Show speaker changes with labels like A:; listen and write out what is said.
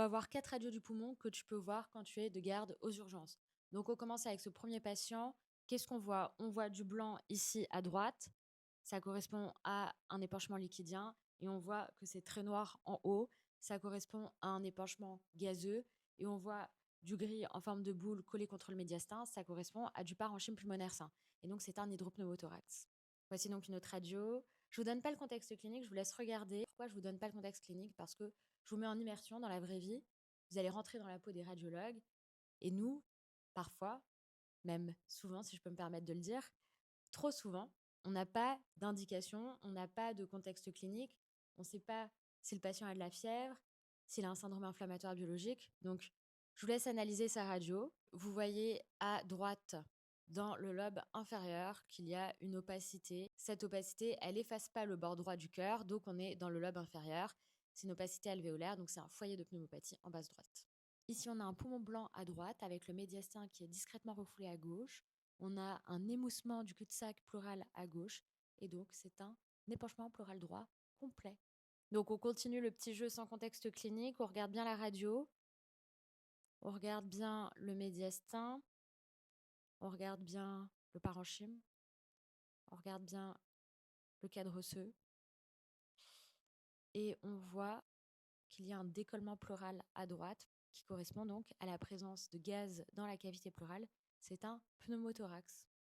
A: va voir 4 radios du poumon que tu peux voir quand tu es de garde aux urgences. Donc, on commence avec ce premier patient. Qu'est-ce qu'on voit? On voit du blanc ici à droite. Ça correspond à un épanchement liquidien. Et on voit que c'est très noir en haut. Ça correspond à un épanchement gazeux. Et on voit du gris en forme de boule collé contre le médiastin. Ça correspond à du parenchyme pulmonaire sain. Et donc, c'est un hydropneumothorax. Voici donc une autre radio. Je ne vous donne pas le contexte clinique, je vous laisse regarder. Pourquoi je ne vous donne pas le contexte clinique? Parce que je vous mets en immersion dans la vraie vie. Vous allez rentrer dans la peau des radiologues. Et nous, parfois, même souvent, si je peux me permettre de le dire, trop souvent, on n'a pas d'indication, on n'a pas de contexte clinique. On ne sait pas si le patient a de la fièvre, s'il a un syndrome inflammatoire biologique. Donc, je vous laisse analyser sa radio. Vous voyez à droite, dans le lobe inférieur, qu'il y a une opacité. Cette opacité, elle efface pas le bord droit du cœur, donc on est dans le lobe inférieur. C'est une opacité alvéolaire, donc c'est un foyer de pneumopathie en basse droite. Ici, on a un poumon blanc à droite avec le médiastin qui est discrètement refoulé à gauche. On a un émoussement du cul-de-sac pleural à gauche. Et donc, c'est un épanchement pleural droit complet. Donc, on continue le petit jeu sans contexte clinique. On regarde bien la radio. On regarde bien le médiastin. On regarde bien le parenchyme. On regarde bien le cadre osseux. Et on voit qu'il y a un décollement pleural à droite qui correspond donc à la présence de gaz dans la cavité pleurale. C'est un pneumothorax.